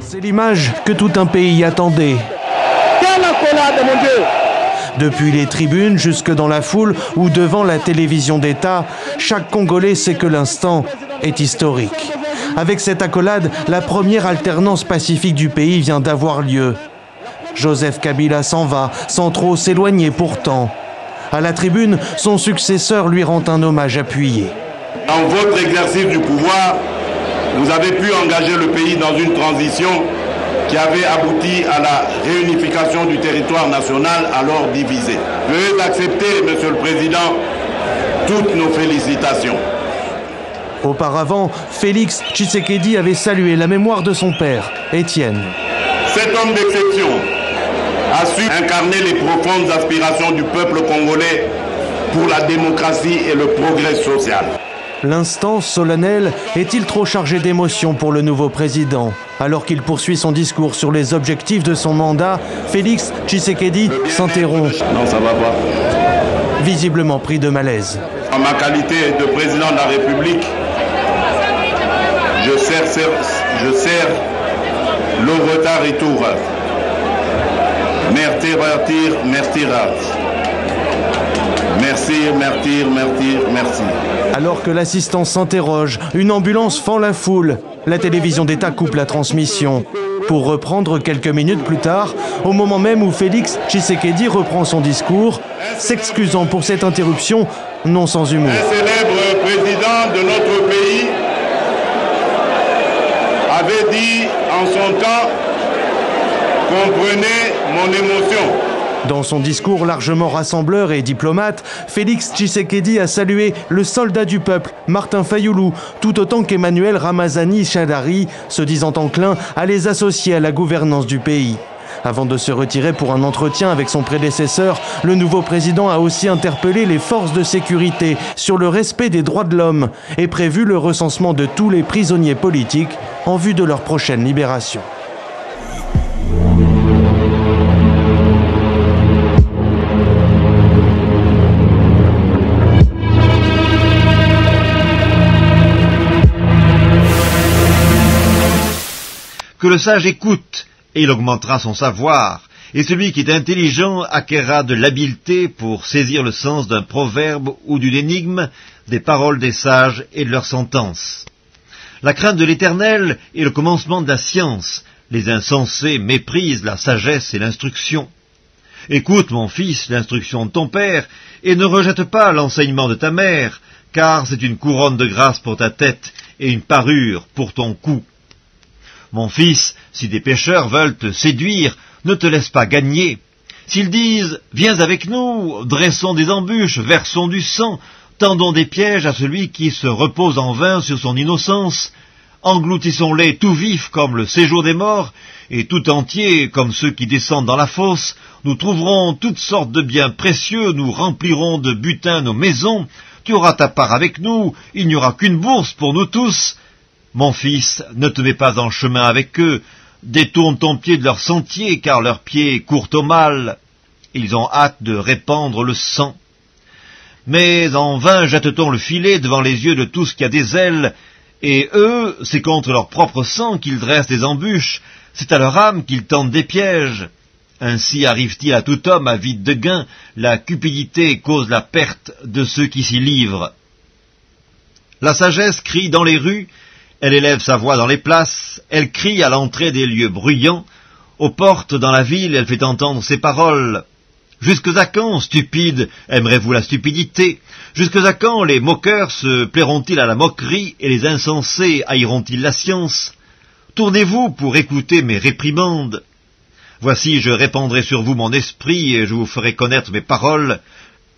C'est l'image que tout un pays attendait. Quelle accolade, mon Dieu! Depuis les tribunes jusque dans la foule ou devant la télévision d'État, chaque Congolais sait que l'instant est historique. Avec cette accolade, la première alternance pacifique du pays vient d'avoir lieu. Joseph Kabila s'en va, sans trop s'éloigner pourtant. À la tribune, son successeur lui rend un hommage appuyé. Dans votre exercice du pouvoir, vous avez pu engager le pays dans une transition qui avait abouti à la réunification du territoire national alors divisé. Veuillez accepter, Monsieur le Président, toutes nos félicitations. Auparavant, Félix Tshisekedi avait salué la mémoire de son père, Étienne. Cet homme d'exception a su incarner les profondes aspirations du peuple congolais pour la démocratie et le progrès social. L'instant solennel est-il trop chargé d'émotion pour le nouveau président? Alors qu'il poursuit son discours sur les objectifs de son mandat, Félix Tshisekedi s'interrompt. Non, ça va pas. Visiblement pris de malaise. En ma qualité de président de la République, je sers le retard et tout. Merci. Alors que l'assistant s'interroge, une ambulance fend la foule. La télévision d'État coupe la transmission. Pour reprendre quelques minutes plus tard, au moment même où Félix Tshisekedi reprend son discours, s'excusant pour cette interruption, non sans humour. Un célèbre président de notre pays avait dit en son temps, comprenez mon émotion. Dans son discours largement rassembleur et diplomate, Félix Tshisekedi a salué le soldat du peuple, Martin Fayoulou, tout autant qu'Emmanuel Ramazani Shadari, se disant enclin à les associer à la gouvernance du pays. Avant de se retirer pour un entretien avec son prédécesseur, le nouveau président a aussi interpellé les forces de sécurité sur le respect des droits de l'homme et prévu le recensement de tous les prisonniers politiques en vue de leur prochaine libération. Que le sage écoute, et il augmentera son savoir, et celui qui est intelligent acquerra de l'habileté pour saisir le sens d'un proverbe ou d'une énigme, des paroles des sages et de leurs sentences. La crainte de l'Éternel est le commencement de la science, les insensés méprisent la sagesse et l'instruction. Écoute, mon fils, l'instruction de ton père, et ne rejette pas l'enseignement de ta mère, car c'est une couronne de grâce pour ta tête et une parure pour ton cou. Mon fils, si des pécheurs veulent te séduire, ne te laisse pas gagner. S'ils disent « Viens avec nous, dressons des embûches, versons du sang », tendons des pièges à celui qui se repose en vain sur son innocence, engloutissons-les tout vifs comme le séjour des morts, et tout entiers comme ceux qui descendent dans la fosse, nous trouverons toutes sortes de biens précieux, nous remplirons de butin nos maisons, tu auras ta part avec nous, il n'y aura qu'une bourse pour nous tous. Mon fils, ne te mets pas en chemin avec eux, détourne ton pied de leur sentier, car leurs pieds courent au mal. Ils ont hâte de répandre le sang. Mais en vain jette-t-on le filet devant les yeux de tout ce qui a des ailes, et eux, c'est contre leur propre sang qu'ils dressent des embûches, c'est à leur âme qu'ils tentent des pièges. Ainsi arrive-t-il à tout homme avide de gain, la cupidité cause la perte de ceux qui s'y livrent. La sagesse crie dans les rues, elle élève sa voix dans les places, elle crie à l'entrée des lieux bruyants, aux portes dans la ville elle fait entendre ses paroles. Jusque à quand, stupides, aimerez-vous la stupidité? Jusque à quand les moqueurs se plairont-ils à la moquerie et les insensés haïront-ils la science? Tournez-vous pour écouter mes réprimandes. Voici, je répandrai sur vous mon esprit et je vous ferai connaître mes paroles.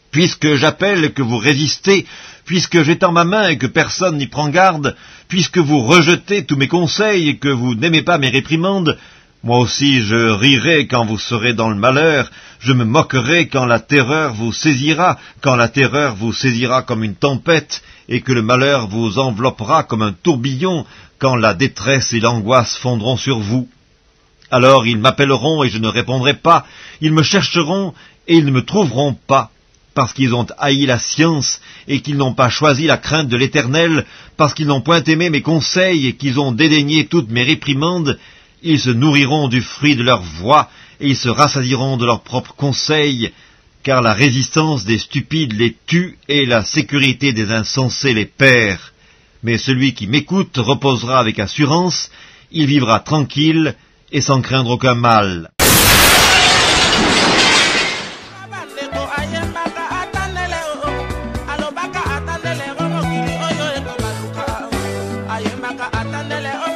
Puisque j'appelle que vous résistez, puisque j'étends ma main et que personne n'y prend garde, puisque vous rejetez tous mes conseils et que vous n'aimez pas mes réprimandes, moi aussi je rirai quand vous serez dans le malheur, je me moquerai quand la terreur vous saisira comme une tempête, et que le malheur vous enveloppera comme un tourbillon, quand la détresse et l'angoisse fondront sur vous. Alors ils m'appelleront et je ne répondrai pas, ils me chercheront et ils ne me trouveront pas, parce qu'ils ont haï la science et qu'ils n'ont pas choisi la crainte de l'Éternel, parce qu'ils n'ont point aimé mes conseils et qu'ils ont dédaigné toutes mes réprimandes. Ils se nourriront du fruit de leur voix, et ils se rassasieront de leurs propres conseils, car la résistance des stupides les tue, et la sécurité des insensés les perd. Mais celui qui m'écoute reposera avec assurance, il vivra tranquille, et sans craindre aucun mal. Atandele